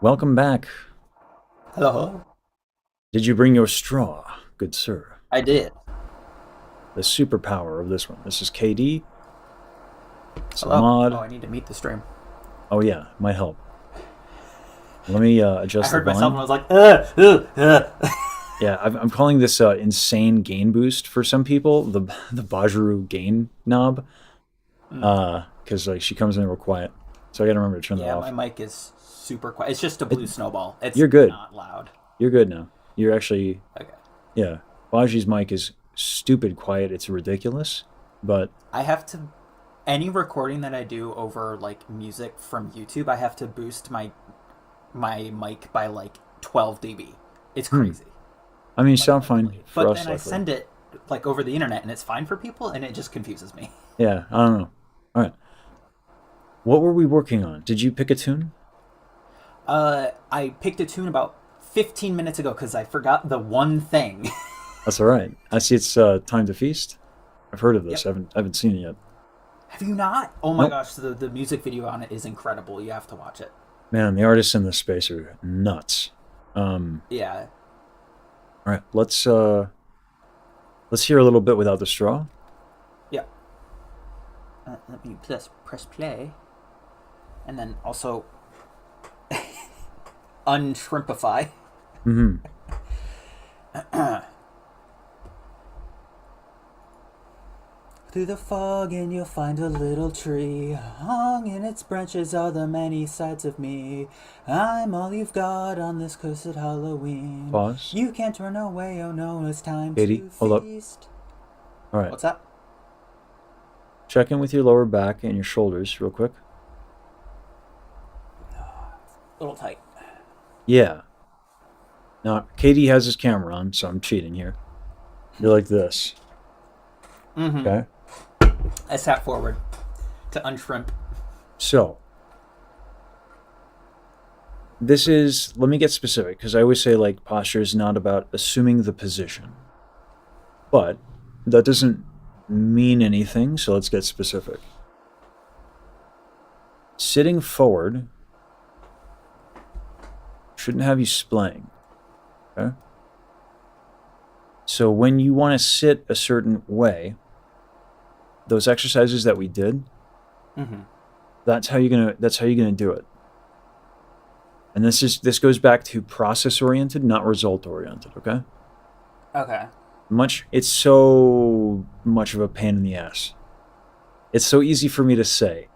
Welcome back. Hello. Did you bring your straw, good sir? I did. The superpower of this one. This is KD. It's a Hello. Oh, mod. I need to mute the stream. Oh yeah, might help. Let me I adjust the heard myself and volume. I was like, Yeah, I'm calling this insane gain boost for some people. The Bajaru gain knob. Because like she comes in real quiet, so I gotta remember to turn that Yeah, my off. mic is super quiet. It's just a It, blue snowball. It's you're good. not loud. You're good now. You're actually Okay. yeah. Baji's mic is stupid quiet. It's ridiculous, but I have to any recording that I do over like music from YouTube, I have to boost my mic by like 12 dB. It's hmm. crazy. I mean, you Like sound fine heavily. for But us, then I luckily. send it like over the internet and it's fine for people and it just confuses me. Yeah, I don't know. All right. What were we working on? Did you pick a tune? I picked a tune about 15 minutes ago cuz I forgot the one thing. That's all right. I see it's Time to Feast. I've heard of this. Yep. I haven't seen it yet. Have you not? Oh my Nope. gosh, the music video on it is incredible. You have to watch it. Man, the artists in this space are nuts. Um, Yeah. all right, let's hear a little bit without the straw. Yeah. Let me press play. And then also unshrimpify. Mm-hmm. Through the fog and you'll find a little tree. Hung in its branches are the many sides of me. I'm all you've got on this cursed Halloween. Pause. You can't run away, oh no, it's time Katie, to hold up. feast. All right. What's that? Check in with your lower back and your shoulders real quick. A little tight. Yeah. Now, Katie has his camera on, so I'm cheating here. You're like this. Mm-hmm. Okay. I sat forward to unshrimp. So, this is, let me get specific because I always say like posture is not about assuming the position, but that doesn't mean anything. So let's get specific. Sitting forward shouldn't have you splaying. Okay. So when you want to sit a certain way, those exercises that we did, Mm-hmm. that's how you're gonna do it. And this goes back to process oriented, not result oriented. Okay. Okay. It's so much of a pain in the ass. It's so easy for me to say,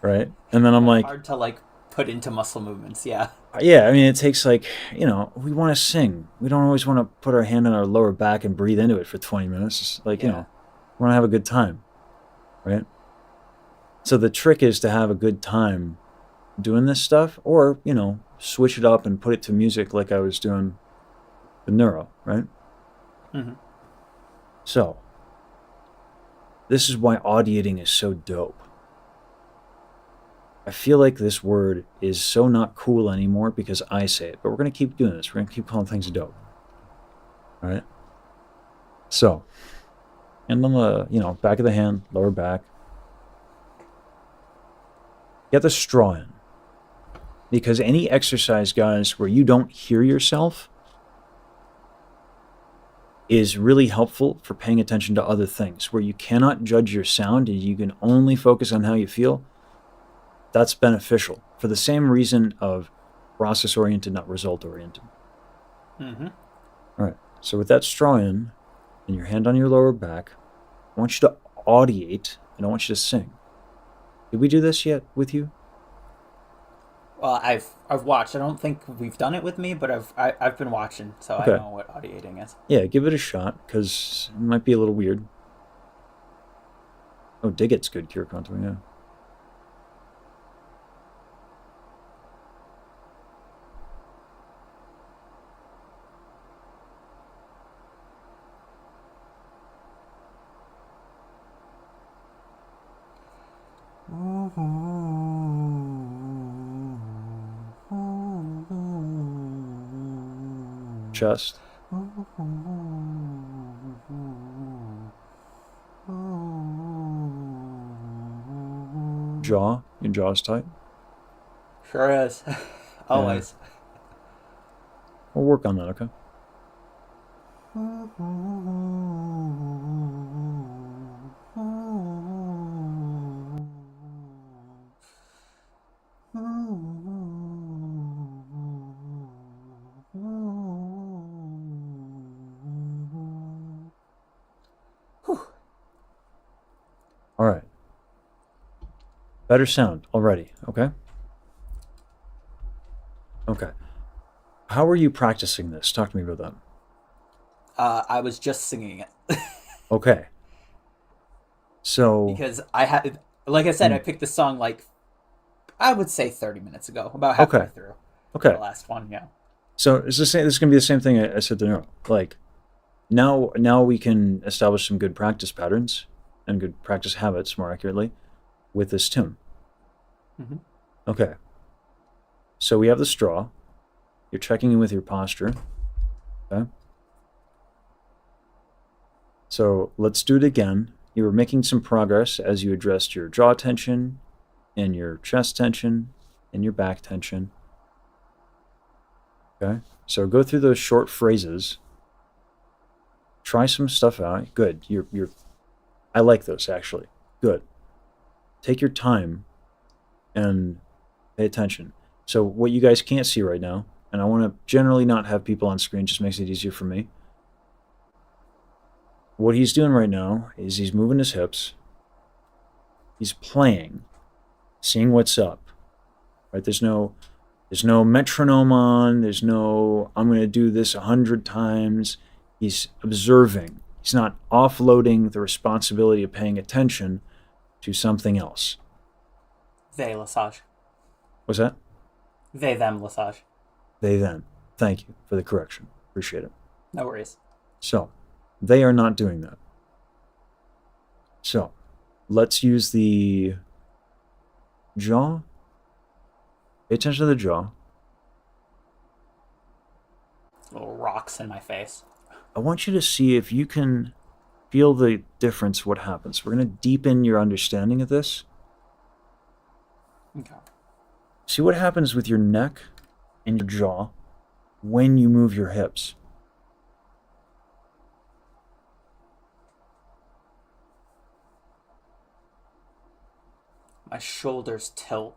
right? And then I'm Yeah, like, hard to like put into muscle movements. Yeah. yeah, I mean, it takes like, we want to sing. We don't always want to put our hand on our lower back and breathe into it for 20 minutes. It's like, Yeah. we want to have a good time, right? So the trick is to have a good time doing this stuff or, switch it up and put it to music like I was doing the neuro, right? Mm-hmm. So this is why audiating is so dope. I feel like this word is so not cool anymore because I say it, but we're going to keep doing this. We're going to keep calling things dope. All right. So, and on the, back of the hand, lower back, get the straw in. Because any exercise, guys, where you don't hear yourself is really helpful for paying attention to other things. Where you cannot judge your sound and you can only focus on how you feel, that's beneficial for the same reason of process oriented, not result oriented. Mm-hmm. All right. So with that straw in and your hand on your lower back, I want you to audiate and I want you to sing. Did we do this yet with you? Well, I've watched. I don't think we've done it with me, but I've been watching, so I Okay. know what audiating is. Yeah, give it a shot because it might be a little weird. Oh, dig it's good, Kirikonto, yeah. Chest, jaw, your jaw's tight. Sure is. Always. We'll work on that, okay? All right. Better sound already, okay? Okay. How are you practicing this? Talk to me about that. I was just singing it Okay. So, because I had, like I said, I picked the song like I would say 30 minutes ago, about halfway okay. through Okay. the last one. Yeah. So it's the same. This is gonna be the same thing I said to Nero. Like now we can establish some good practice patterns and good practice habits, more accurately, with this tune. Mm-hmm. Okay. So we have the straw. You're checking in with your posture. Okay. So let's do it again. You were making some progress as you addressed your jaw tension and your chest tension and your back tension. Okay. So go through those short phrases. Try some stuff out. Good. You're I like those actually. Good. Take your time and pay attention. So what you guys can't see right now, and I want to generally not have people on screen, just makes it easier for me. What he's doing right now is he's moving his hips. He's playing, seeing what's up. Right? There's no metronome on. There's no I'm going to do this 100 times. He's observing. He's not offloading the responsibility of paying attention to something else. They, Lesage. What's that? They, them, Lesage. They, them. Thank you for the correction. Appreciate it. No worries. So, they are not doing that. So, let's use the jaw. Pay attention to the jaw. Little rocks in my face. I want you to see if you can feel the difference, what happens. We're going to deepen your understanding of this. Okay. See what happens with your neck and your jaw when you move your hips. My shoulders tilt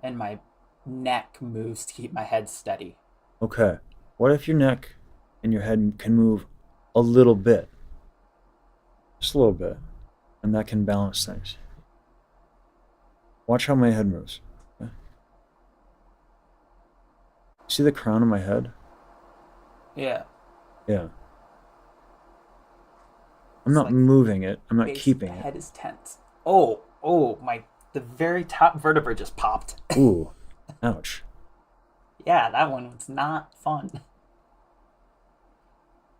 and my neck moves to keep my head steady. Okay. What if your neck and your head can move a little bit? Just a little bit. And that can balance things. Watch how my head moves. Okay. See the crown of my head? Yeah. Yeah. I'm not like moving it. I'm not Base keeping the it. head is tense. Oh, the very top vertebra just popped. Ooh. Ouch. Yeah, that one was not fun.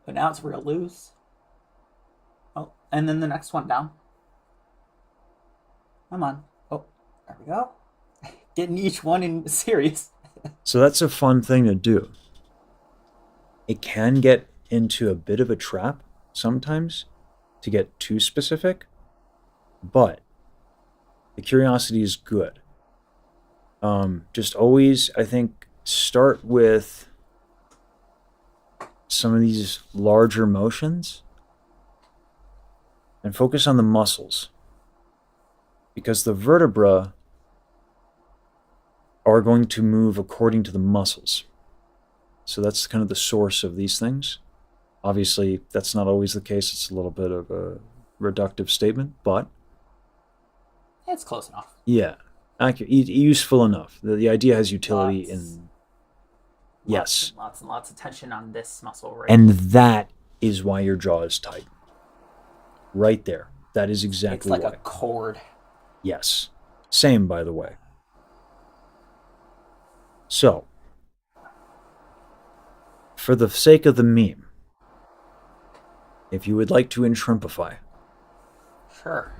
But now it's real loose. Oh, and then the next one down. Come on. Oh, there we go. Getting each one in series. So that's a fun thing to do. It can get into a bit of a trap sometimes to get too specific, but the curiosity is good. Just always, I think, start with some of these larger motions and focus on the muscles, because the vertebra are going to move according to the muscles. So that's kind of the source of these things. Obviously, that's not always the case. It's a little bit of a reductive statement, but It's close enough. yeah, accurate, useful enough. The idea has utility in yes, Lots and lots of tension on this muscle right. and that is why your jaw is tight. Right there. That is it's exactly like why. a cord. Yes. Same, by the way. So, for the sake of the meme, if you would like to enshrimpify, Sure.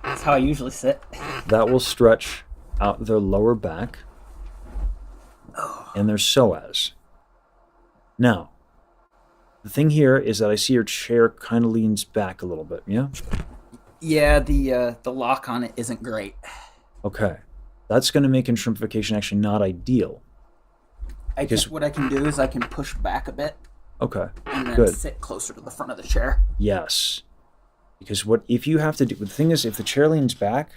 That's how I usually sit. that will stretch out their lower back and their psoas. Now, the thing here is that I see your chair kind of leans back a little bit, yeah? Yeah, the lock on it isn't great. Okay. That's going to make enshrimpification actually not ideal. What I can do is I can push back a bit Okay. and then Good. sit closer to the front of the chair. Yes. Because if you have to do, the thing is, if the chair leans back,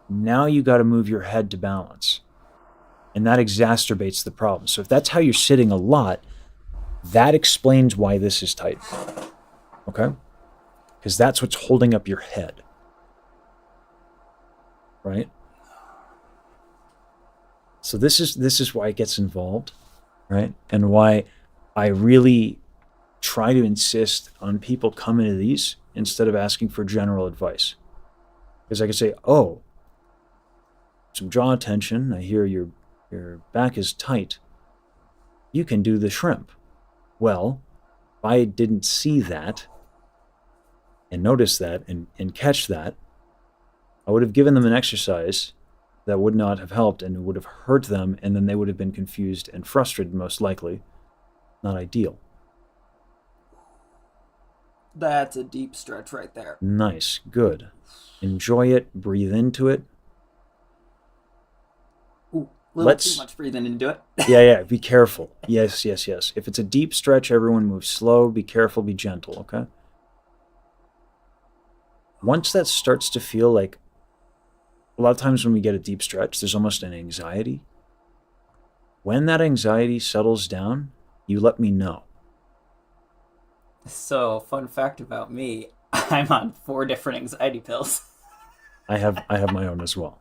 now you got to move your head to balance. And that exacerbates the problem. So if that's how you're sitting a lot, that explains why this is tight. Okay? Because that's what's holding up your head. Right? So this is why it gets involved, right? And why I really try to insist on people coming to these instead of asking for general advice. Because I can say, oh, some jaw tension. I hear your back is tight. You can do the shrimp. Well, if I didn't see that and notice that and catch that, I would have given them an exercise that would not have helped and it would have hurt them, and then they would have been confused and frustrated, most likely. Not ideal. That's a deep stretch right there. Nice. Good. Enjoy it. Breathe into it. Ooh, a little too much breathing into it. Yeah. Be careful. Yes. If it's a deep stretch, everyone move slow. Be careful. Be gentle, okay? Once that starts to feel like, a lot of times when we get a deep stretch, there's almost an anxiety. When that anxiety settles down, you let me know. So, fun fact about me, I'm on 4 different anxiety pills. I have my own as well.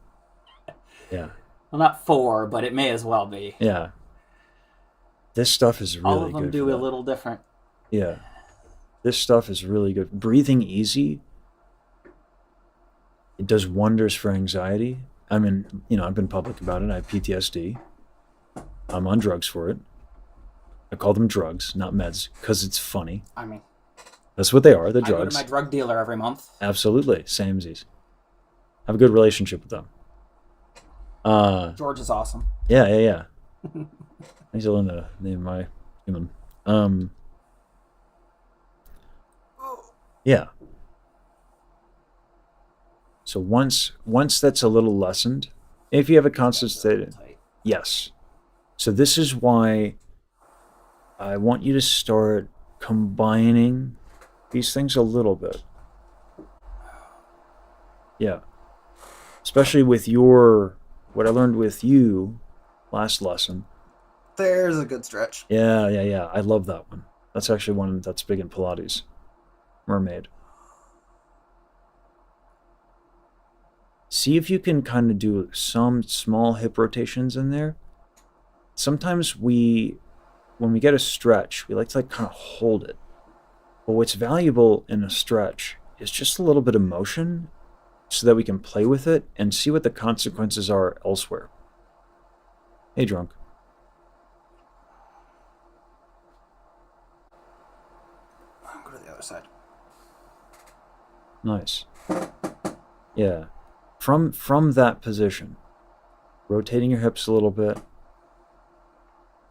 Yeah. Well, not 4, but it may as well be. Yeah. This stuff is really good. All of them do a little different. Yeah. This stuff is really good. Breathing easy, it does wonders for anxiety. I mean, I've been public about it. I have PTSD. I'm on drugs for it. I call them drugs, not meds, because it's funny. I mean, that's what they are. They're I go drugs. to my drug dealer every month. Absolutely. Samesies. Have a good relationship with them. George is awesome. Yeah. He's still in the name of my human. Yeah. So once that's a little lessened, if you have a constant state, yes. So this is why I want you to start combining these things a little bit. Yeah. Especially with what I learned with you last lesson. There's a good stretch. Yeah. I love that one. That's actually one that's big in Pilates. Mermaid. See if you can kind of do some small hip rotations in there. Sometimes when we get a stretch, we like to kind of hold it. But what's valuable in a stretch is just a little bit of motion so that we can play with it and see what the consequences are elsewhere. Hey, drunk. I'll go to the other side. Nice. Yeah. From that position, rotating your hips a little bit,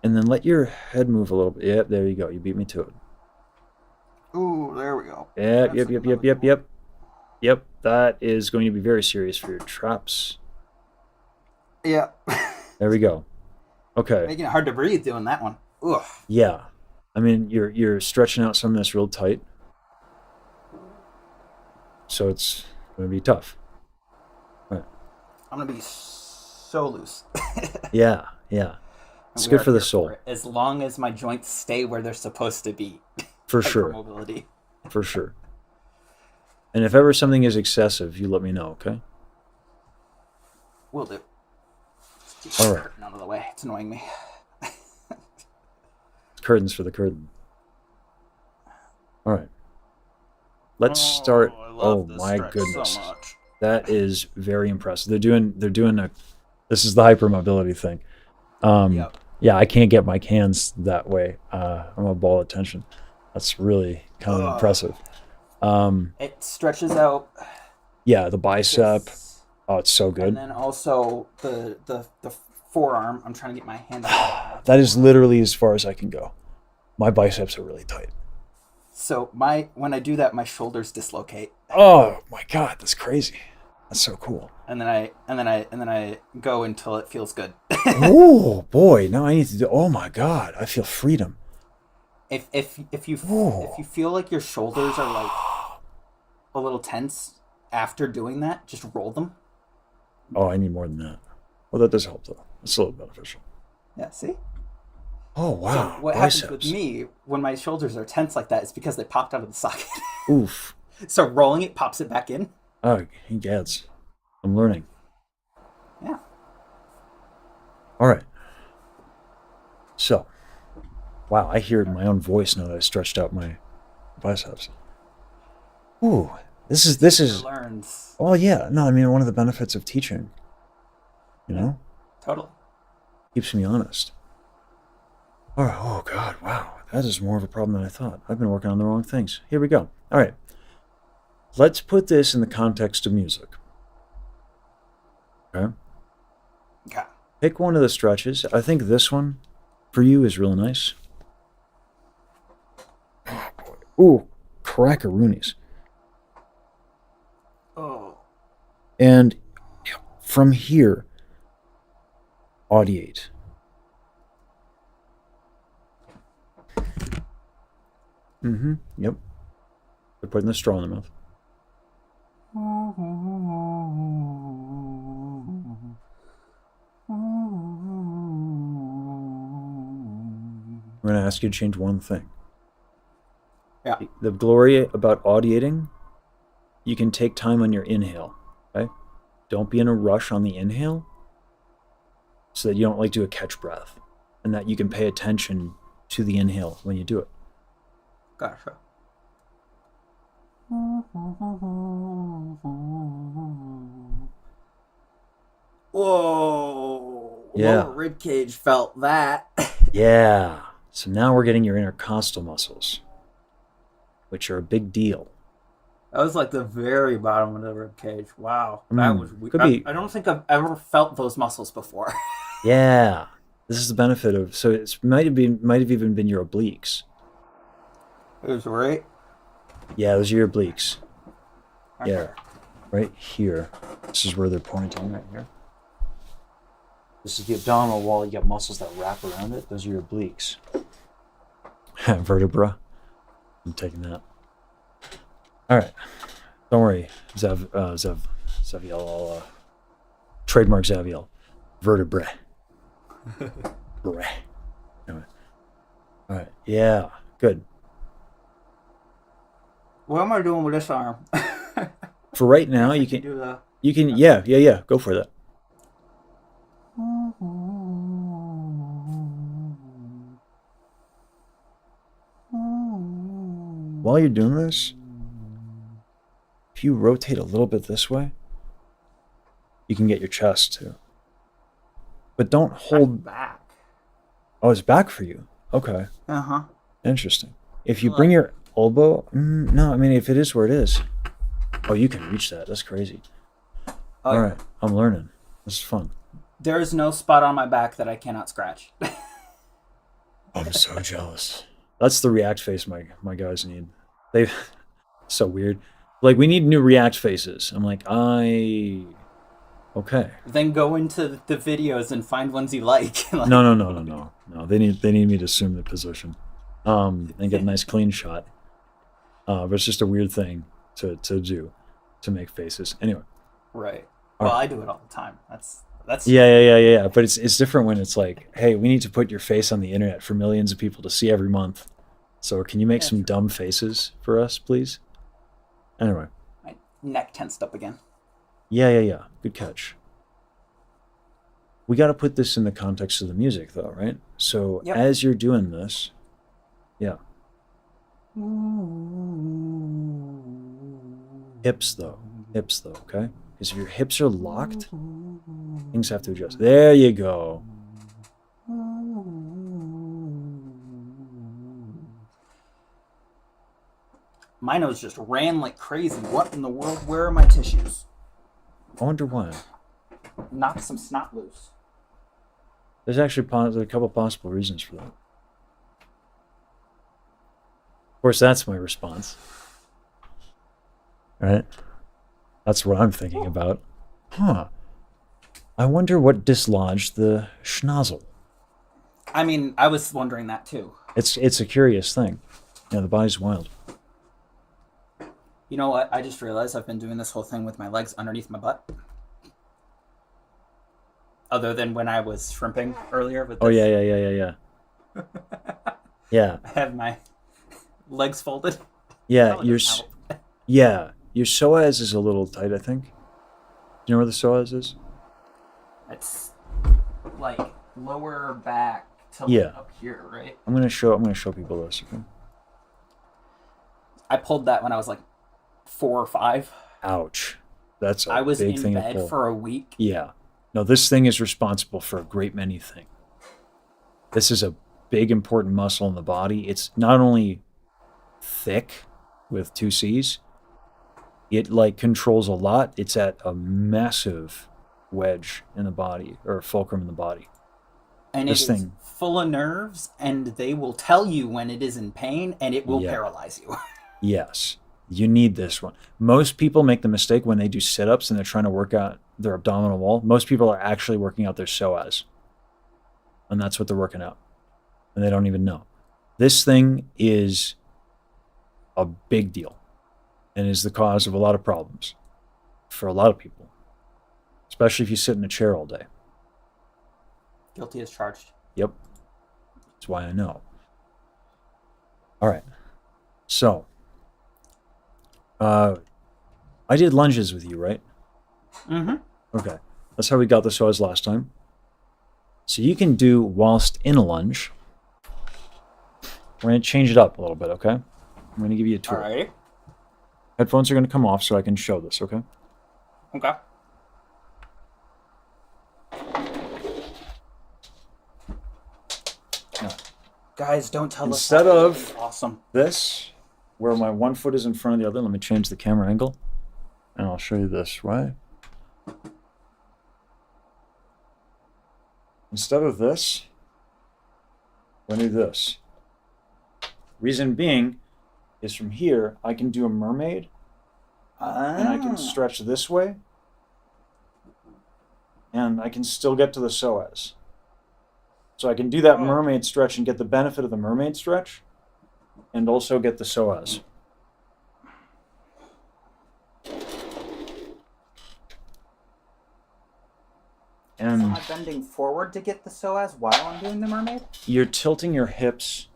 and then let your head move a little bit. Yep, there you go. You beat me to it. Ooh, there we go. Yep. That is going to be very serious for your traps. Yeah. There we go. Okay. Making it hard to breathe doing that one. Ugh. Yeah. I mean, you're stretching out some of this real tight. So it's going to be tough. Right. I'm going to be so loose. Yeah. It's good for the soul. As long as my joints stay where they're supposed to be. For sure. Mobility. For sure. And if ever something is excessive, you let me know, okay? Will do. All right. Out of the way. It's annoying me. Curtains for the curtain. All right. Let's start. Oh my goodness. So much. That is very impressive. They're doing this is the hypermobility thing. Yep. Yeah, I can't get my hands that way. I'm a ball of tension. That's really kind of impressive. It stretches out. Yeah, the bicep. Oh, it's so good. And then also the forearm. I'm trying to get my hand. That is literally as far as I can go. My biceps are really tight. So when I do that, my shoulders dislocate. Oh my God, that's crazy. That's so cool. and then I go until it feels good. Oh boy, now I need to do. Oh my god, I feel freedom. If you feel like your shoulders are like a little tense after doing that, just roll them. Oh, I need more than that. Well, that does help though. It's a little beneficial. Yeah, see? Oh So wow, what biceps. happens with me when my shoulders are tense like that is because they popped out of the socket. Oof. So rolling it pops it back in. Oh, he gets. I'm learning. Yeah. All right. So, wow, I hear my own voice now that I stretched out my biceps. Ooh, this is. Learns. Oh yeah, no, I mean one of the benefits of teaching. You know, Totally. keeps me honest. All right. Oh god, wow, that is more of a problem than I thought. I've been working on the wrong things. Here we go. All right. Let's put this in the context of music. Okay. Okay. Pick one of the stretches. I think this one for you is real nice. Ooh, crackaroonies. Oh. And from here, audiate. Yep. They're putting the straw in the mouth. I'm going to ask you to change one thing. Yeah. The glory about audiating, you can take time on your inhale. Okay? Don't be in a rush on the inhale so that you don't like do a catch breath and that you can pay attention to the inhale when you do it. Gotcha. Whoa. Yeah. Lower rib cage felt that. Yeah. So now we're getting your intercostal muscles, which are a big deal. That was like the very bottom of the rib cage. Wow. That was weird. Could be. I don't think I've ever felt those muscles before. Yeah. This is the benefit of, so it might have even been your obliques. It was right. Yeah, those are your obliques. Okay. Yeah. Right here. This is where they're pointing right here. This is the abdominal wall. You got muscles that wrap around it. Those are your obliques. Vertebra. I'm taking that. All right. Don't worry, Zaviel. I'll trademark Zaviel. Vertebrae. Anyway. All right. Yeah. Good. What am I doing with this arm? For right now, you can. do the. You can. Yeah. Go for that. While you're doing this, if you rotate a little bit this way, you can get your chest too. But don't hold back. Oh, it's back for you. Okay. Uh-huh. Interesting. If you bring your elbow, no, I mean if it is where it is. Oh, you can reach that. That's crazy. All right, I'm learning. This is fun. There is no spot on my back that I cannot scratch. I'm so jealous. That's the React face my guys need. They so weird. Like we need new React faces. I'm like, okay. Then go into the videos and find ones you like. No. They need me to assume the position. And get a nice clean shot. But it's just a weird thing to do, to make faces. Anyway. Right. Well, I do it all the time. That's Yeah. But it's different when it's like, hey, we need to put your face on the internet for millions of people to see every month. So can you make some dumb faces for us, please? Anyway. My neck tensed up again. Yeah. Good catch. We got to put this in the context of the music, though, right? So as you're doing this, yeah. Hips, though, okay? Because if your hips are locked, things have to adjust. There you go. My nose just ran like crazy. What in the world? Where are my tissues? I wonder why. Knock some snot loose. There's actually a couple possible reasons for that. Of course, that's my response. Right? That's what I'm thinking about. Huh. I wonder what dislodged the schnozzle. I mean, I was wondering that too. It's a curious thing. Yeah, the body's wild. You know what? I just realized I've been doing this whole thing with my legs underneath my butt. Other than when I was shrimping earlier with Oh this. yeah. Yeah. I have my legs folded. Yeah, Probably doesn't help. your psoas is a little tight, I think. Do you know where the psoas is? It's like lower back to Yeah. up here, right? I'm gonna show people this, okay? I pulled that when I was like 4 or 5. Ouch. That's a I was big in thing to bed pull. for a week. Yeah. No, this thing is responsible for a great many things. This is a big important muscle in the body. It's not only thick with two C's, it like controls a lot. It's at a massive wedge in the body or fulcrum in the body. And This it is thing, full of nerves, and they will tell you when it is in pain, and it will yeah. paralyze you. Yes, you need this one. Most people make the mistake when they do sit-ups and they're trying to work out their abdominal wall. Most people are actually working out their psoas, and that's what they're working out, and they don't even know. This thing is a big deal and is the cause of a lot of problems for a lot of people, especially if you sit in a chair all day. Guilty as charged. Yep, that's why I know. All right, so I did lunges with you, right? Mm-hmm. Okay, that's how we got the psoas last time. So you can do whilst in a lunge. We're going to change it up a little bit, okay? I'm going to give you a tool. All right. Headphones are going to come off so I can show this, okay? Okay. Now, Guys, don't tell Instead us. of- It's awesome. this, where my one foot is in front of the other, let me change the camera angle, and I'll show you this, right? Instead of this, we're going to do this. Reason being is from here, I can do a mermaid, and I can stretch this way, and I can still get to the psoas. So I can do that mermaid stretch and get the benefit of the mermaid stretch, and also get the psoas. And Am I bending forward to get the psoas while I'm doing the mermaid? you're tilting your hips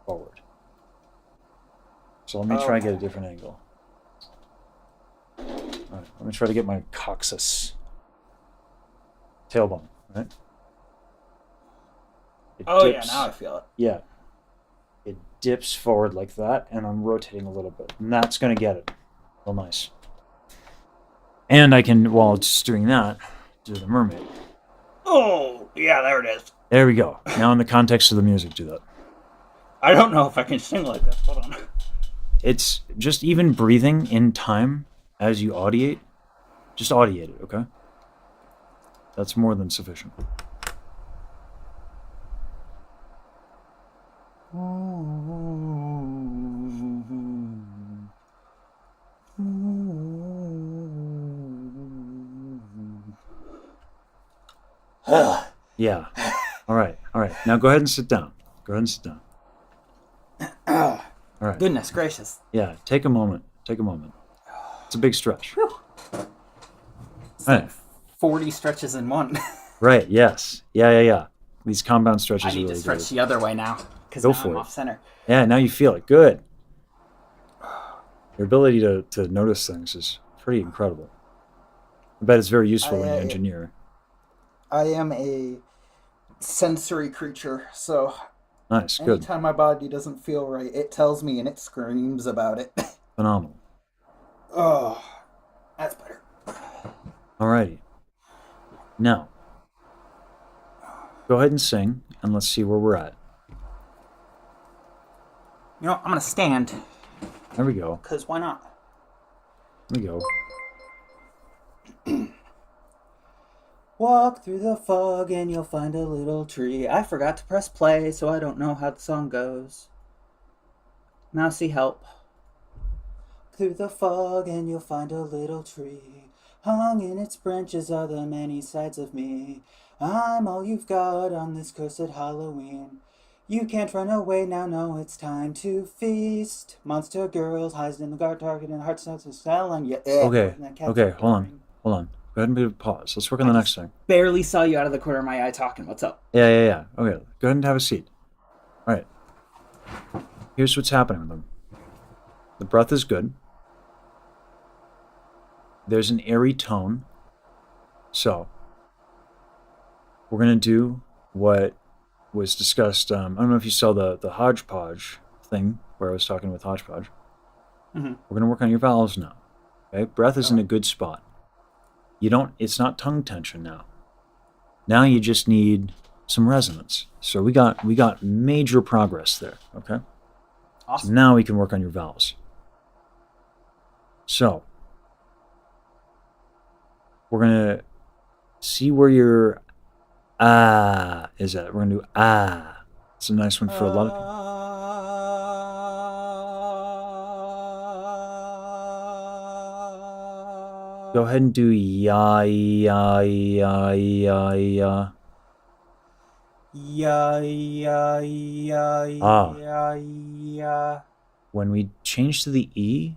forward. So let me try and get a different angle. All right, let me try to get my coccyx. Tailbone, right? It dips. Now I feel it. Yeah. It dips forward like that, and I'm rotating a little bit. And that's going to get it. Real nice. And I can, while it's doing that, do the mermaid. Oh, yeah, there it is. There we go. Now in the context of the music, do that. I don't know if I can sing like this. Hold on. It's just even breathing in time as you audiate. Just audiate it, okay? That's more than sufficient. Yeah. All right. Now go ahead and sit down. All right. Goodness gracious. Yeah. Take a moment. It's a big stretch. It's Right. like 40 stretches in one. Right. Yes. Yeah. These compound stretches I are need really to stretch good. the other way now. Because Go now for I'm it. off center. Yeah. Now you feel it. Good. Your ability to notice things is pretty incredible. I bet it's very useful when you engineer. I am a sensory creature, so Nice. Good. anytime my body doesn't feel right, it tells me and it screams about it. Phenomenal. Oh, that's better. Alrighty. Now, go ahead and sing, and let's see where we're at. You know, I'm going to stand, There we go. because why not? There we go. Walk through the fog and you'll find a little tree. I forgot to press play, so I don't know how the song goes. Mousy, help. Through the fog and you'll find a little tree. Hung in its branches are the many sides of me. I'm all you've got on this cursed Halloween. You can't run away now, no, it's time to feast. Monster girls hides in the guard target and heart starts to sell and Okay, and that cat's okay, hold on, boring. hold on. Go ahead and do a pause. Let's work on the next thing. Barely saw you out of the corner of my eye talking. What's up? Yeah. Okay, go ahead and have a seat. All right. Here's what's happening with them. The breath is good. There's an airy tone. So, we're going to do what was discussed. I don't know if you saw the hodgepodge thing where I was talking with hodgepodge. Mm-hmm. We're going to work on your valves now. Okay? Breath is in a good spot. It's not tongue tension now. Now you just need some resonance. So we got major progress there, okay? Awesome. So now we can work on your vowels. So we're gonna see where your ah is at. We're gonna do ah. It's a nice one for a lot of people. Go ahead and do ya. Yeah. When we change to the E,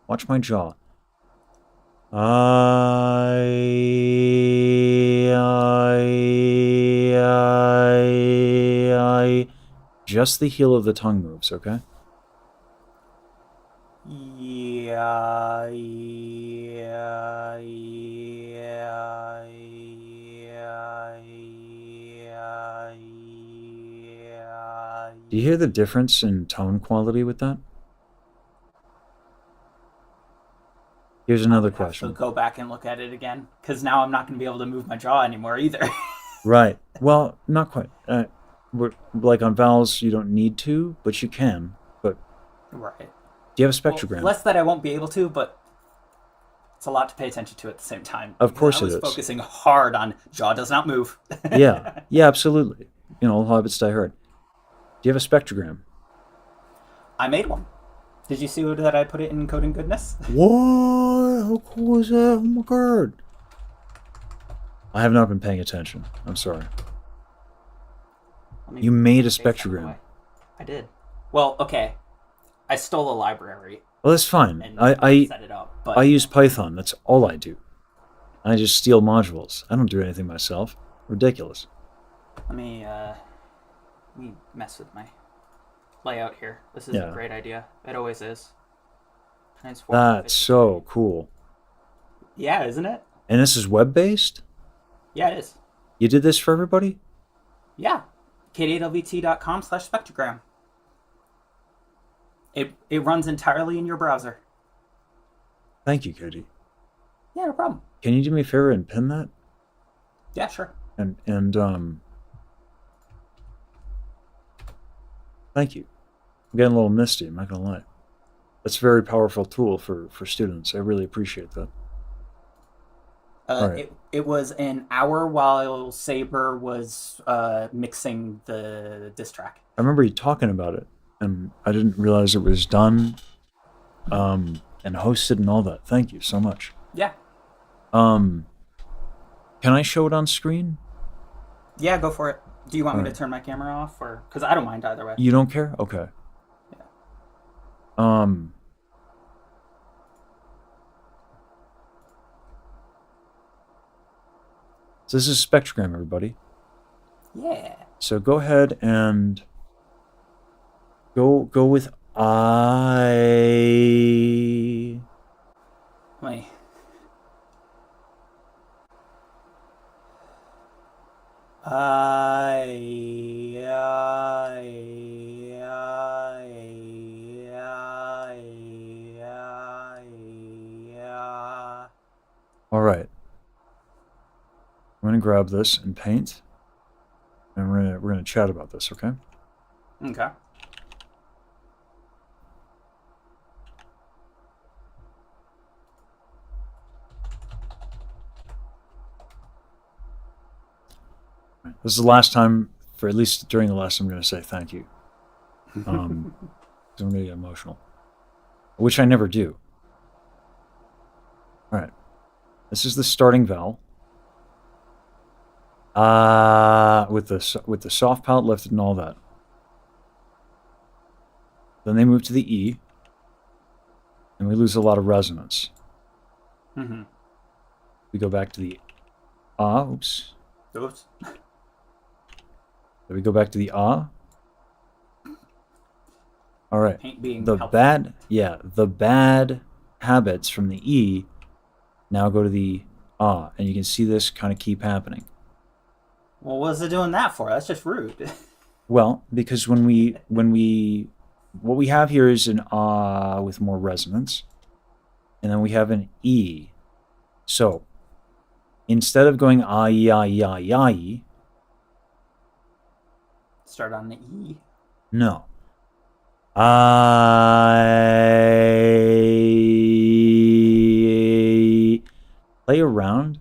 watch my jaw. I. Just the heel of the tongue moves, okay? Yeah. Do you hear the difference in tone quality with that? Here's another question. So go back and look at it again, because now I'm not going to be able to move my jaw anymore either. Right. Well, not quite. Like on vowels, you don't need to, but you can. But Right. do you have a spectrogram? Well, less that I won't be able to, but it's a lot to pay attention to at the same time. Of course I was it is. focusing hard on jaw does not move. Yeah, absolutely. All hobbits die hard. Do you have a spectrogram? I made one. Did you see that I put it in Coding Goodness? What? How cool is that? Oh my god. I have not been paying attention. I'm sorry. You made a spectrogram. I did. Well, okay. I stole a library Well, that's fine. and I set it up. But I use Python. That's all I do. I just steal modules. I don't do anything myself. Ridiculous. let me mess with my layout here. This is Yeah. a great idea. It always is. Transform That's so cool. Yeah, isn't it? And this is web-based? Yeah, it is. You did this for everybody? Yeah. k8lvt.com/spectrogram. It runs entirely in your browser. Thank you, Katie. Yeah, no problem. Can you do me a favor and pin that? Yeah, sure. And thank you. I'm getting a little misty, I'm not gonna lie. That's a very powerful tool for students. I really appreciate that. Right. It was an hour while Saber was mixing the diss track. I remember you talking about it, and I didn't realize it was done and hosted and all that. Thank you so much. Yeah. Can I show it on screen? Yeah, go for it. Do you want me Alright. to turn my camera off, or because I don't mind either way? You don't care? Okay. Yeah. So this is a spectrogram, everybody. Yeah. So go ahead and go with I. Wait. All right. I'm gonna grab this and paint, and we're gonna chat about this. Okay. Okay. This is the last time, for at least during the lesson, I'm gonna say thank you. 'Cause I'm gonna get emotional, which I never do. All right. This is the starting vowel. With the soft palate lifted and all that. Then they move to the E, and we lose a lot of resonance. Mm-hmm. We go back to the ah. Oops. Oops. Then we go back to the ah. All right. Paint being The helpful. the bad habits from the E now go to the ah, and you can see this kind of keep happening. Well, what's it doing that for? That's just rude. Well, because when we what we have here is an ah with more resonance, and then we have an E. So instead of going ah ee ah ee ah ee ah ee, Start on the E. no. Play around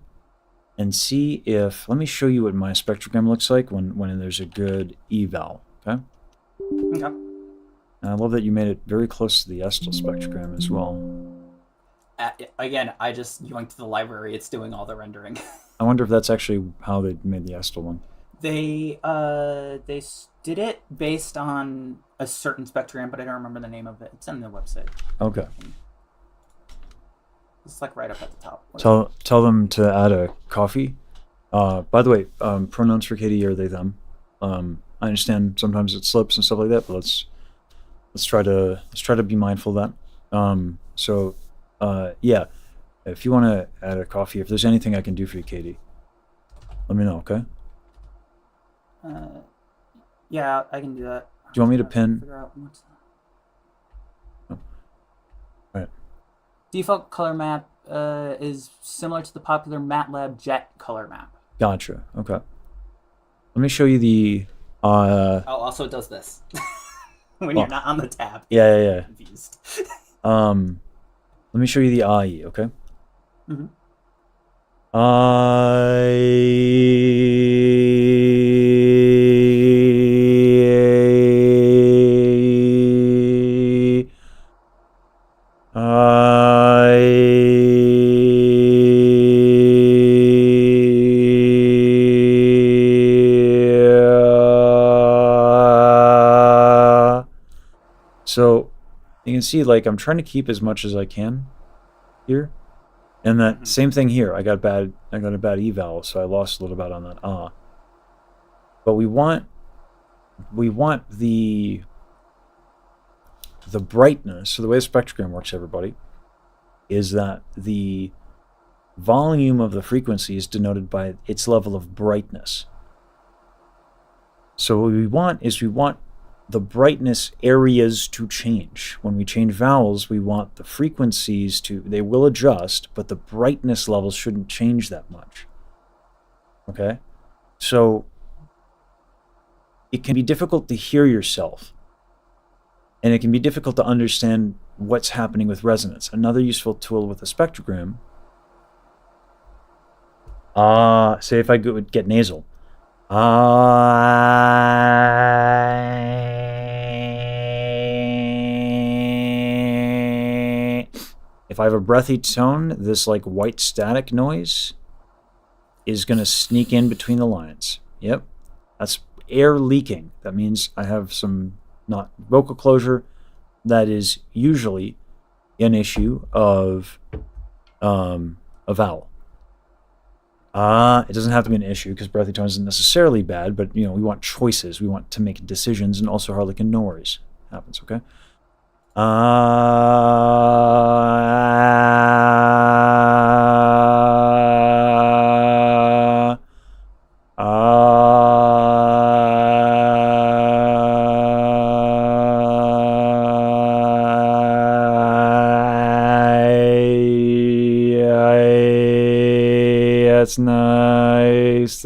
and see if. Let me show you what my spectrogram looks like when there's a good E vowel. Okay. Okay. And I love that you made it very close to the Estel spectrogram as well. Again, I just yoinked to the library. It's doing all the rendering. I wonder if that's actually how they made the Estel one. They did it based on a certain spectrogram, but I don't remember the name of it. It's on the website. Okay. It's like right up at the top. Tell them to add a coffee. By the way, pronouns for Katie are they them. I understand sometimes it slips and stuff like that, but let's try to be mindful of that. Yeah, if you want to add a coffee, if there's anything I can do for you, Katie, let me know. Okay. Yeah, I can do that. Do you want me to pin? Figure out what's Oh. All right. Default color map is similar to the popular MATLAB Jet color map. Gotcha. Okay. Let me show you the. Oh, also it does this when you're not on the tab. Yeah. Confused. Let me show you the IE. Okay. Mm-hmm. So you can see, like, I'm trying to keep as much as I can here, and that same thing here. I got a bad eval, so I lost a little bit on that ah. But we want the brightness. So the way the spectrogram works, everybody, is that the volume of the frequency is denoted by its level of brightness. So what we want is the brightness areas to change. When we change vowels, we want the frequencies they will adjust, but the brightness levels shouldn't change that much. Okay? So it can be difficult to hear yourself, and it can be difficult to understand what's happening with resonance. Another useful tool with a spectrogram, say if I would get nasal. If I have a breathy tone, this like white static noise is going to sneak in between the lines. Yep. That's air leaking. That means I have some not vocal closure. That is usually an issue of a vowel. It doesn't have to be an issue because breathy tone isn't necessarily bad, but we want choices. We want to make decisions, and also Harlequin noise happens. Okay. That's nice.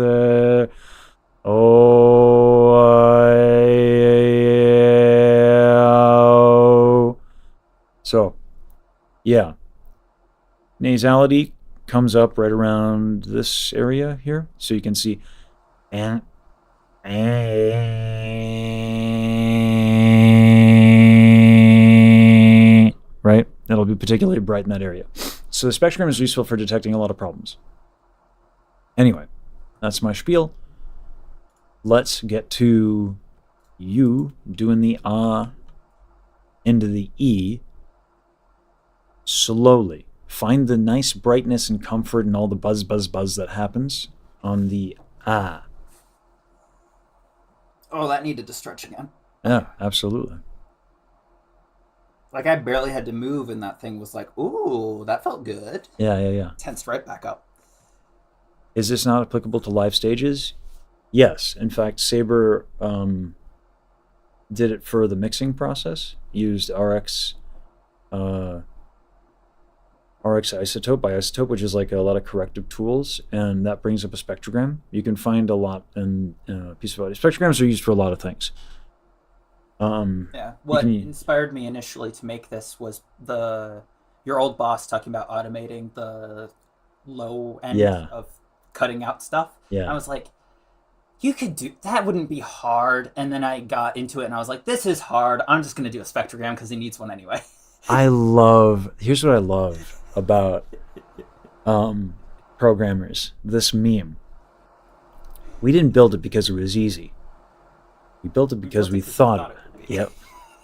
So, yeah. Nasality comes up right around this area here. So you can see right? That'll be particularly bright in that area. So the spectrogram is useful for detecting a lot of problems. Anyway, that's my spiel. Let's get to you doing the ah into the E slowly. Find the nice brightness and comfort and all the buzz, buzz, buzz that happens on the ah. Oh, that needed to stretch again. Yeah, absolutely. Like, I barely had to move, and that thing was like, ooh, that felt good. Yeah. Tensed right back up. Is this not applicable to live stages? Yes. In fact, Sabre did it for the mixing process. Used RX Isotope by Isotope, which is like a lot of corrective tools, and that brings up a spectrogram. You can find a lot in a piece of audio. Spectrograms are used for a lot of things. Yeah. What inspired me initially to make this was your old boss talking about automating the low end of cutting out stuff. Yeah. I was like, you could do that, wouldn't be hard. And then I got into it and I was like, this is hard. I'm just going to do a spectrogram because he needs one anyway. Here's what I love about programmers. This meme. We didn't build it because it was easy. We built it because we thought it. Yep.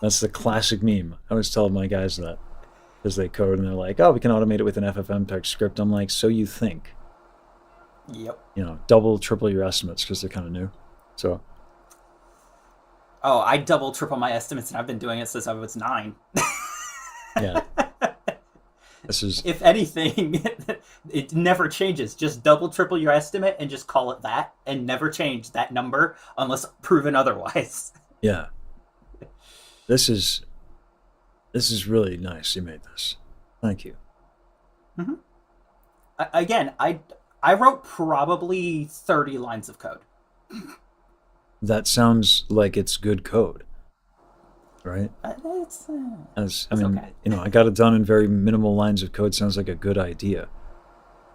That's the classic meme. I always tell my guys that because they code and they're like, oh, we can automate it with an FFmpeg script. I'm like, so you think. Yep. Double, triple your estimates because they're kind of new. So. Oh, I double, triple my estimates, and I've been doing it since I was 9. Yeah. This is. If anything, it never changes. Just double, triple your estimate and just call it that, and never change that number unless proven otherwise. Yeah. This is really nice. You made this. Thank you. Mm-hmm. Again, I wrote probably 30 lines of code. That sounds like it's good code, right? It's okay. Okay. I got it done in very minimal lines of code. Sounds like a good idea,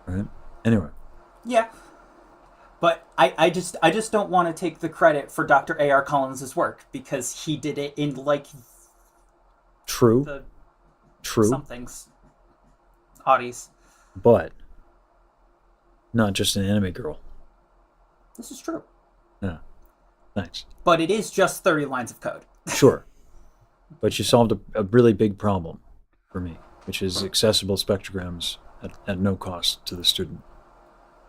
right? Anyway. Yeah. But I just don't want to take the credit for Dr. A.R. Collins' work because he did it in like True. Somethings. Oddies. But not just an anime girl. This is true. Yeah. Thanks. But it is just 30 lines of code. Sure. But you solved a really big problem for me, which is accessible spectrograms at no cost to the student.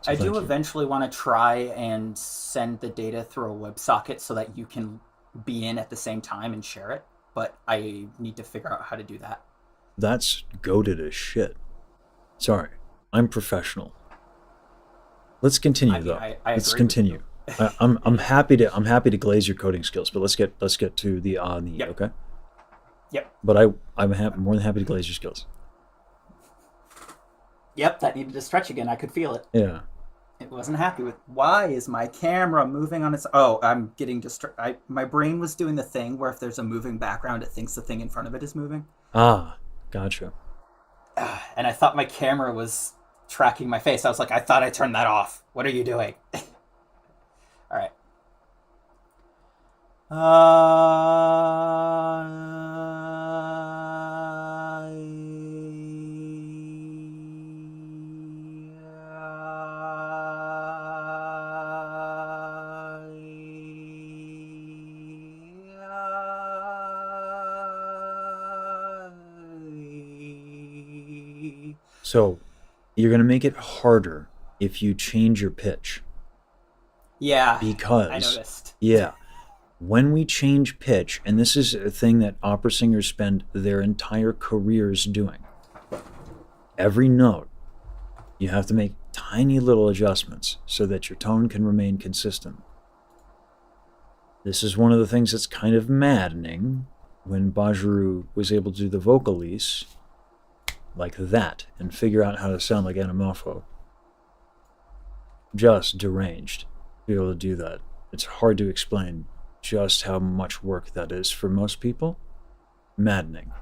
So I do eventually want to try and send the data through a WebSocket so that you can be in at the same time and share it, but I need to figure out how to do that. That's goated as shit. Sorry, I'm professional. Let's continue though. Let's continue. I'm happy to glaze your coding skills, but let's get to the and the yep. Okay. Yep. But I'm more than happy to glaze your skills. Yep, that needed to stretch again. I could feel it. Yeah. It wasn't happy with. Why is my camera moving on its? Oh, I'm getting distracted. My brain was doing the thing where if there's a moving background, it thinks the thing in front of it is moving. Ah, gotcha. And I thought my camera was tracking my face. I was like, I thought I turned that off. What are you doing? All right. So, you're going to make it harder if you change your pitch. Yeah, because I noticed. Yeah. When we change pitch, and this is a thing that opera singers spend their entire careers doing, every note, you have to make tiny little adjustments so that your tone can remain consistent. This is one of the things that's kind of maddening when Bajuru was able to do the vocalese like that and figure out how to sound like Anamorpho. Just deranged to be able to do that. It's hard to explain just how much work that is for most people. Maddening.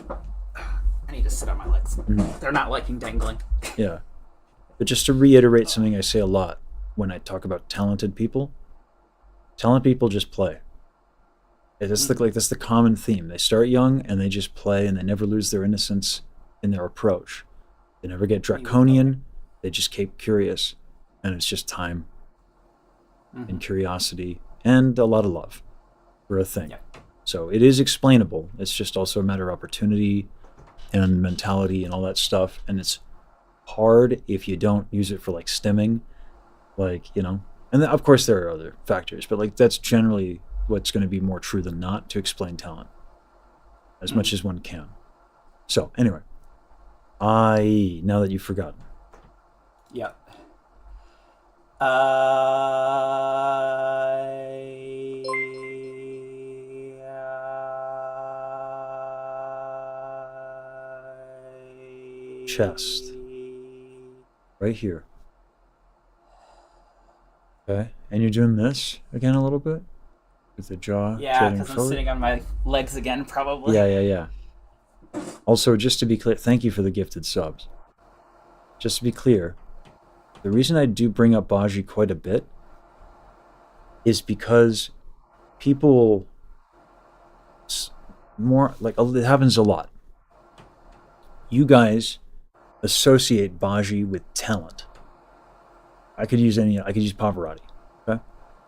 I need to sit on my legs. They're not liking dangling. Yeah. But just to reiterate something I say a lot when I talk about talented people just play. That's the common theme. They start young and they just play and they never lose their innocence in their approach. They never get draconian. They just keep curious. And it's just time and curiosity and a lot of love for a thing. Yeah. So it is explainable. It's just also a matter of opportunity and mentality and all that stuff. And it's hard if you don't use it for like stimming, like, you know, and then, of course there are other factors, but like that's generally what's going to be more true than not to explain talent as much as one can. So anyway, now that you've forgotten. Yep. Chest. Right here. Okay. And you're doing this again a little bit? With the jaw Yeah, tilting because I'm forward? sitting on my legs again, probably. Yeah. Also, just to be clear, thank you for the gifted subs. Just to be clear, the reason I do bring up Baji quite a bit is because people more like it happens a lot. You guys associate Baji with talent. I could use Pavarotti, okay?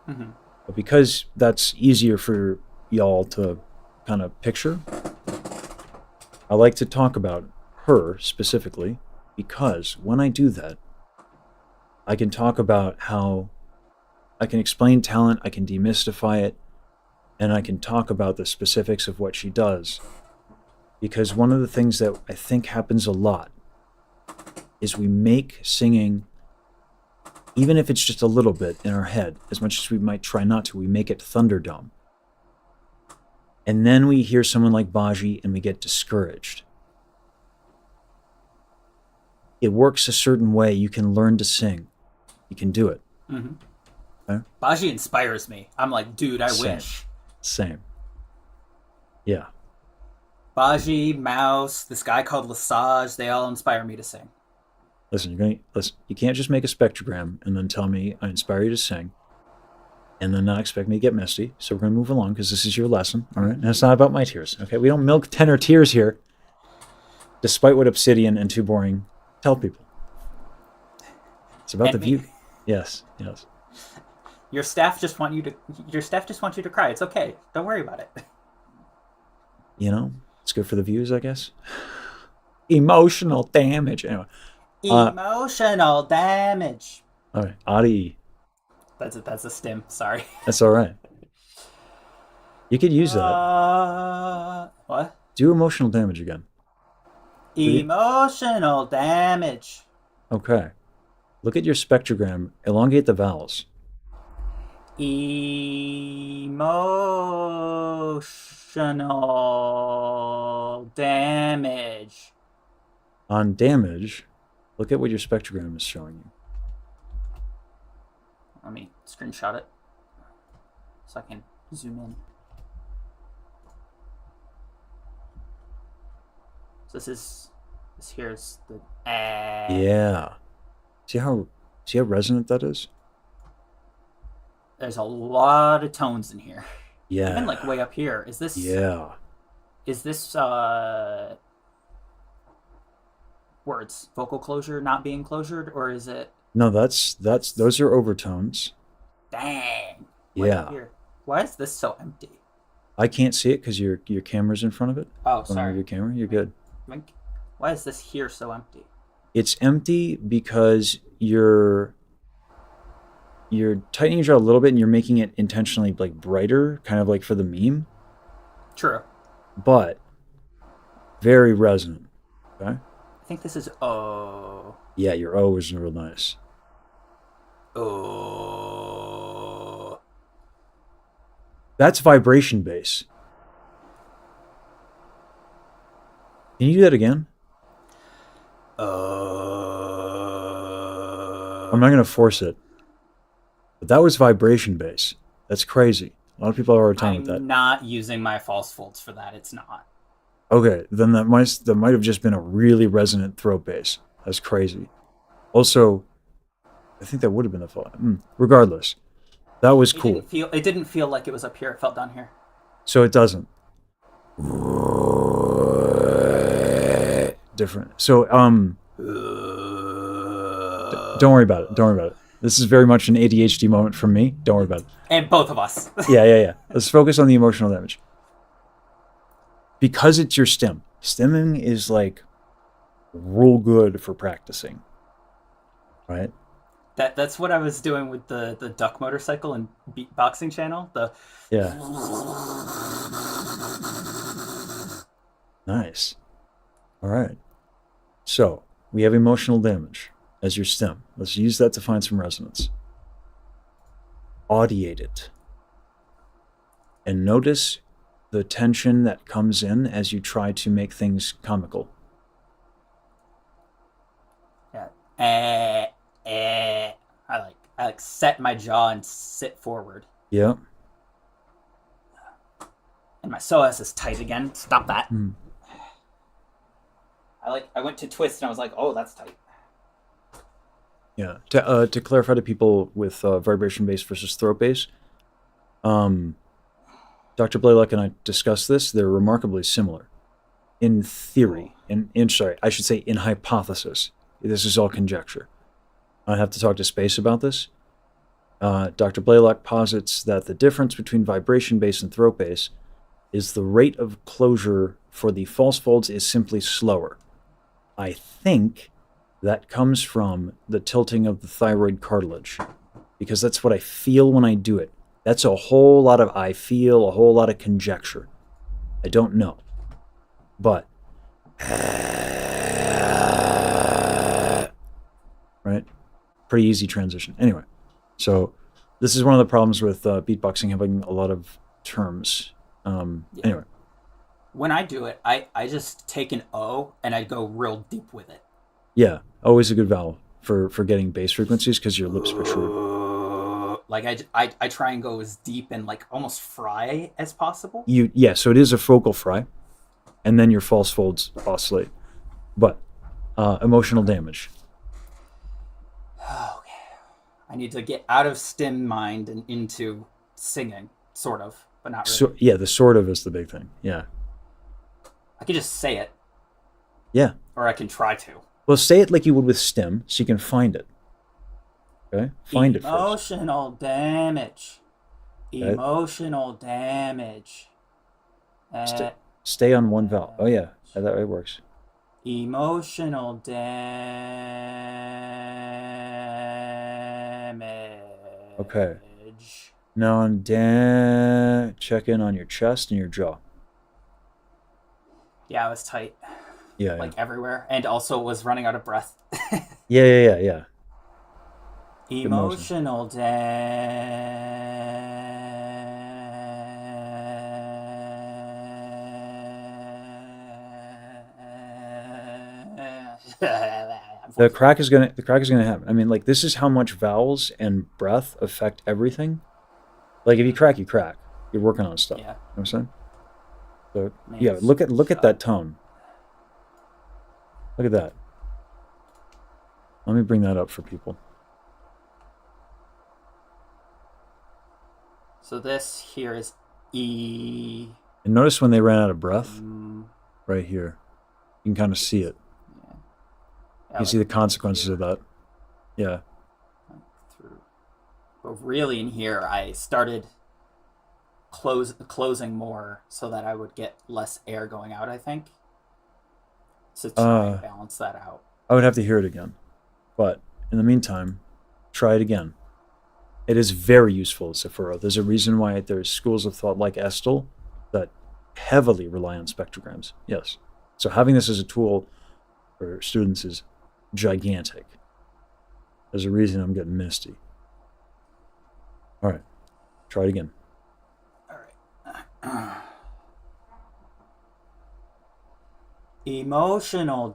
Mm-hmm. But because that's easier for y'all to kind of picture, I like to talk about her specifically because when I do that, I can talk about how I can explain talent, I can demystify it, and I can talk about the specifics of what she does. Because one of the things that I think happens a lot is we make singing, even if it's just a little bit in our head, as much as we might try not to, we make it Thunderdome. And then we hear someone like Baji and we get discouraged. It works a certain way. You can learn to sing. You can do it. Mm-hmm. Okay? Baji inspires me. I'm like, dude, I Same. wish. Same. Yeah. Baji, Mouse, this guy called Lesage, they all inspire me to sing. Listen, you can't just make a spectrogram and then tell me I inspire you to sing and then not expect me to get misty. So we're going to move along because this is your lesson, all right? And it's not about my tears, okay? We don't milk tenor tears here, despite what Obsidian and Too Boring tell people. It's about the view. Yes. Your staff just want you to cry. It's okay. Don't worry about it. You know, it's good for the views, I guess. Emotional damage. Anyway. Emotional damage. All right, Adi. That's a stim. Sorry. That's all right. You could use that. What? Do emotional damage again. Emotional damage. Okay. Look at your spectrogram. Elongate the vowels. Emotional damage. On damage, look at what your spectrogram is showing you. Let me screenshot it so I can zoom in. So this here is the Yeah. See how resonant that is? There's a lot of tones in here. Yeah. Even like way up here. Is this words, vocal closure not being closured, or is it? No, those are overtones. Dang. Way up here. Why is this so empty? I can't see it because your camera's in front of it. Oh, sorry. Your camera, you're good. Why is this here so empty? It's empty because you're tightening your jaw a little bit and you're making it intentionally like brighter, kind of like for the meme. True. But very resonant. Okay. I think this is O. Yeah, your O is real nice. Oh. That's vibration bass. Can you do that again? I'm not going to force it. But that was vibration bass. That's crazy. A lot of people have a hard time with that. I'm not using my false folds for that. It's not. Okay, then that might have just been a really resonant throat bass. That's crazy. Also, I think that would have been the fault. Regardless, that was cool. It didn't feel like it was up here. It felt down here. So it doesn't. Different. So Don't worry about it. Don't worry about it. This is very much an ADHD moment for me. Don't worry about it. And both of us. Yeah. Let's focus on the emotional damage. Because it's your stim. Stimming is like real good for practicing. Right? That's what I was doing with the duck motorcycle and beatboxing channel. Yeah. Nice. All right. So we have emotional damage as your stem. Let's use that to find some resonance. Audiate it. And notice the tension that comes in as you try to make things comical. Yeah. I like set my jaw and sit forward. Yeah. And my psoas is tight again. Stop that. I went to twist and I was like, oh, that's tight. Yeah. To clarify to people with vibration base versus throat base, Dr. Blaylock and I discussed this. They're remarkably similar in theory. I should say in hypothesis. This is all conjecture. I have to talk to Space about this. Dr. Blaylock posits that the difference between vibration base and throat base is the rate of closure for the false folds is simply slower. I think that comes from the tilting of the thyroid cartilage, because that's what I feel when I do it. That's a whole lot of I feel, a whole lot of conjecture. I don't know. But, right? Pretty easy transition. Anyway, so this is one of the problems with beatboxing having a lot of terms. Anyway. When I do it, I just take an O and I go real deep with it. Yeah, always a good vowel for getting bass frequencies because your lips protrude. Like I try and go as deep and like almost fry as possible. So it is a focal fry, and then your false folds oscillate. But emotional damage. Okay. I need to get out of stim mind and into singing, sort of, but not really. So yeah, the sort of is the big thing. Yeah. I can just say it. Yeah. Or I can try to. Well, say it like you would with stim, so you can find it. Okay? Find it first. Emotional damage. Emotional damage. Stay on one vowel. Oh yeah, that way it works. Emotional damage. Okay. Now check in on your chest and your jaw. Yeah, I was tight. Yeah. Like everywhere. And also was running out of breath. Yeah. Emotional The crack is gonna happen. I mean, like, this is how much vowels and breath affect everything. Like, if you crack, you crack. You're working on stuff. Yeah. You know what I'm saying? So yeah, look at that tone. Look at that. Let me bring that up for people. So this here is E. And notice when they ran out of breath, right here. You can kind of see it. You see the consequences of that. Yeah. But really in here, I started closing more so that I would get less air going out, I think. To try and balance that out. I would have to hear it again. But in the meantime, try it again. It is very useful as a furrow. There's a reason why there's schools of thought like Estel that heavily rely on spectrograms. Yes. So having this as a tool for students is gigantic. There's a reason I'm getting misty. All right. Try it again. All right. Emotional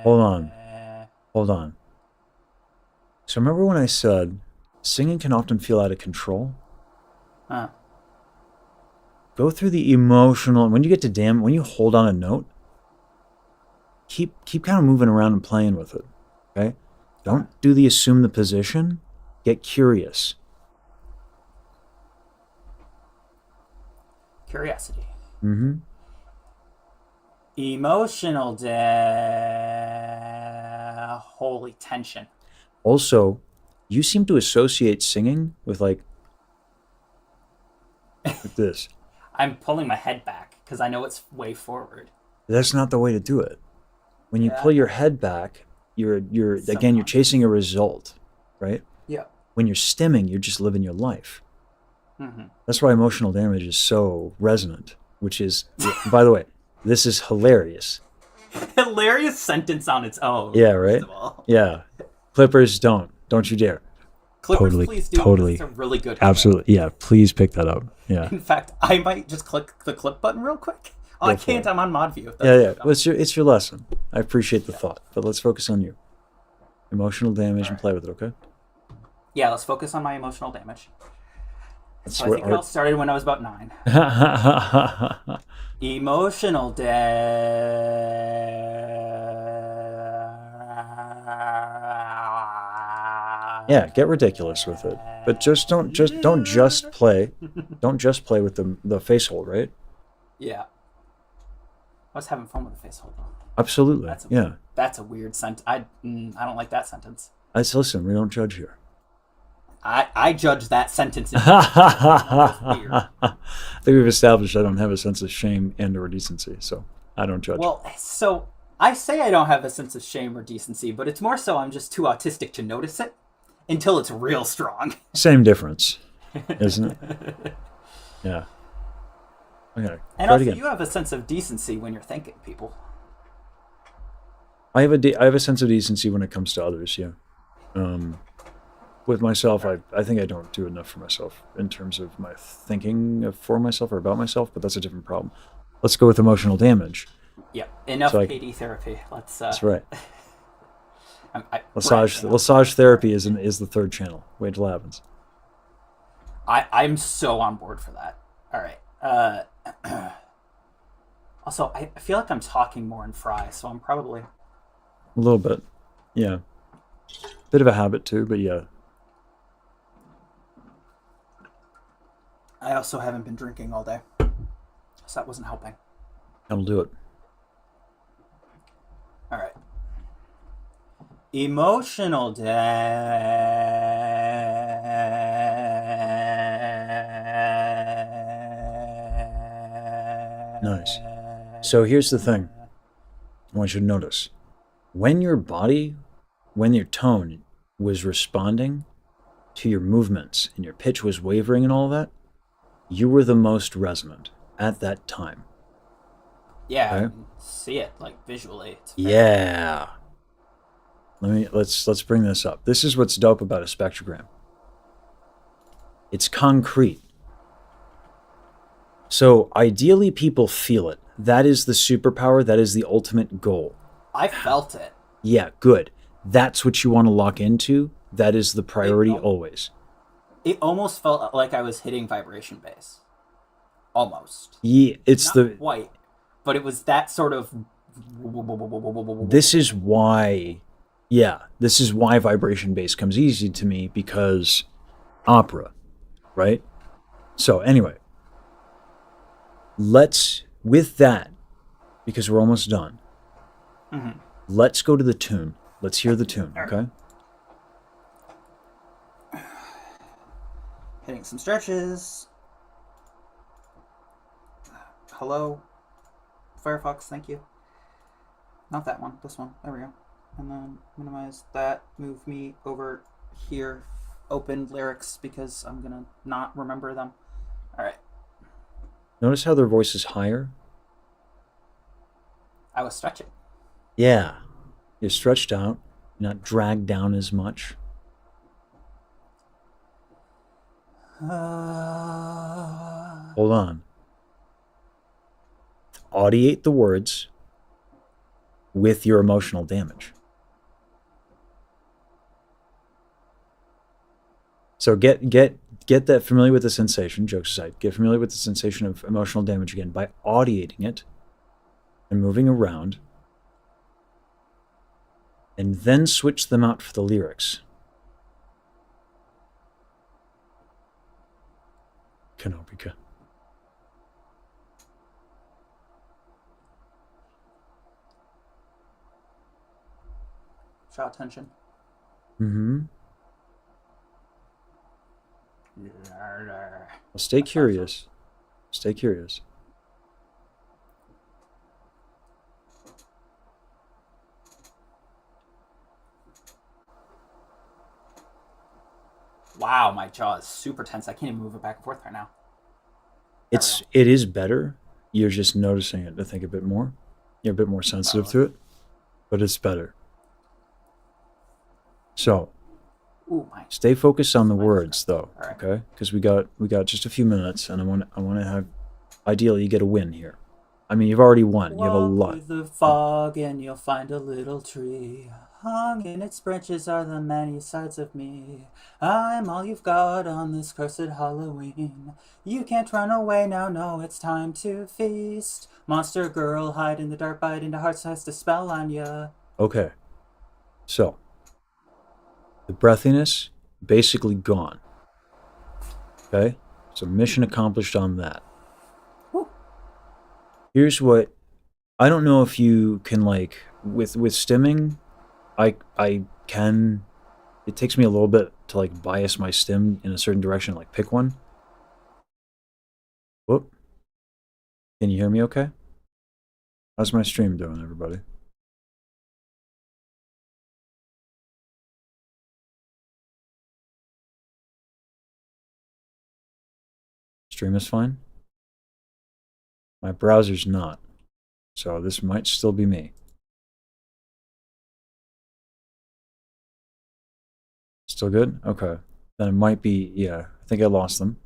Hold on. So remember when I said singing can often feel out of control? Go through the emotional, and when you get to when you hold on a note, keep kind of moving around and playing with it. Okay? Don't do the assume the position. Get curious. Curiosity. Mm-hmm. Emotional holy tension. Also, you seem to associate singing with like this. I'm pulling my head back because I know it's way forward. That's not the way to do it. When you pull Yeah, your head back, you're again you're chasing subconscious. a result, right? Yeah. When you're stimming, you're just living your life. Mm-hmm. That's why emotional damage is so resonant, which is, by the way, this is hilarious. Hilarious sentence on its own, Yeah, first right? of all. Yeah. Clippers don't you dare. Clippers, Totally, please do, because it's totally, a really good clip. absolutely. Yeah, please pick that up. Yeah, In fact, I might just click the clip button real quick. Oh, I go for can't. it. I'm on mod view. Yeah, That's yeah. Well, it's your lesson. I appreciate the yeah. thought, but let's focus on you. Emotional damage All and right. play with it, okay? Yeah, let's focus on my emotional damage. That's So I where think it all started when I was about 9. art. Emotional Yeah, get ridiculous with it, but just don't play. Don't just play with the face hold, right? Yeah, I was having fun with the face hold. Absolutely. That's a Yeah. that's a weird sentence. I don't like that sentence. Let's listen. We don't judge here. I judge that sentence. Weird. I think we've established I don't have a sense of shame and/or decency, so I don't judge. Well, so I say I don't have a sense of shame or decency, but it's more so I'm just too autistic to notice it until it's real strong. Same difference, isn't it? Yeah. Okay. And Try it also, again. you have a sense of decency when you're thanking people. I have a sense of decency when it comes to others. Yeah. Um, with myself, I think I don't do enough for myself in terms of my thinking for myself or about myself, but that's a different problem. Let's go with emotional damage. Yeah, enough So KD therapy. Let's. That's right. Branching out. Massage therapy is the third channel. Wait till it happens. I'm so on board for that. All right. Also, I feel like I'm talking more in Fry, so I'm probably. A little bit. Yeah. Bit of a habit too, but yeah. I also haven't been drinking all day, so that wasn't helping. That'll do it. All right. Emotional Nice. So here's the thing. I want you to notice. When your body, when your tone was responding to your movements and your pitch was wavering and all that, you were the most resonant at that time. Yeah, Okay? I can see it like visually. It's Yeah. Let's bring this up. This is what's dope about a spectrogram. It's concrete. So ideally people feel it. That is the superpower, that is the ultimate goal. I felt it. Yeah, good. That's what you want to lock into. That is the priority always. It almost felt like I was hitting vibration base. Almost. Yeah, it's Not quite, but it was that sort of. This is why, yeah, this is why vibration bass comes easy to me, because opera, right? So anyway, with that, because we're almost done, let's go to the tune. Let's hear the tune, okay? Hitting some stretches. Hello, Firefox, thank you. Not that one, this one. There we go. And then minimize that, move me over here, open lyrics because I'm gonna not remember them. All right. Notice how their voice is higher? I was stretching. Yeah. You're stretched out, you're not dragged down as much. Hold on. Audiate the words with your emotional damage. So get that familiar with the sensation, jokes aside, get familiar with the sensation of emotional damage again by audiating it and moving around, and then switch them out for the lyrics. Kanopika. Draw attention. Mm-hmm. Well, Stay curious. Stay curious. Wow, my jaw is super tense. I can't even move it back and forth right now. It is better. You're just noticing it, I think, a bit more. You're a bit more sensitive to it, but it's better. So, Ooh, my. stay focused on the words, though, All right. okay? Because we got just a few minutes, and I want to have. Ideally, you get a win here. I mean, you've already won. You have a Walk lot. through the fog and you'll find a little tree. Hung in its branches are the many sides of me. I'm all you've got on this cursed Halloween. You can't run away now, no, it's time to feast. Monster girl, hide in the dark, bite into hearts, cast a spell on ya. Okay. So, the breathiness basically gone. Okay? So mission accomplished on that. Woo. Here's what I don't know if you can like with stimming, I can it takes me a little bit to like bias my stim in a certain direction, like pick one. Whoop. Can you hear me okay? How's my stream doing, everybody? Stream is fine. My browser's not. So this might still be me. Still good? Okay. Then it might be, yeah, I think I lost them.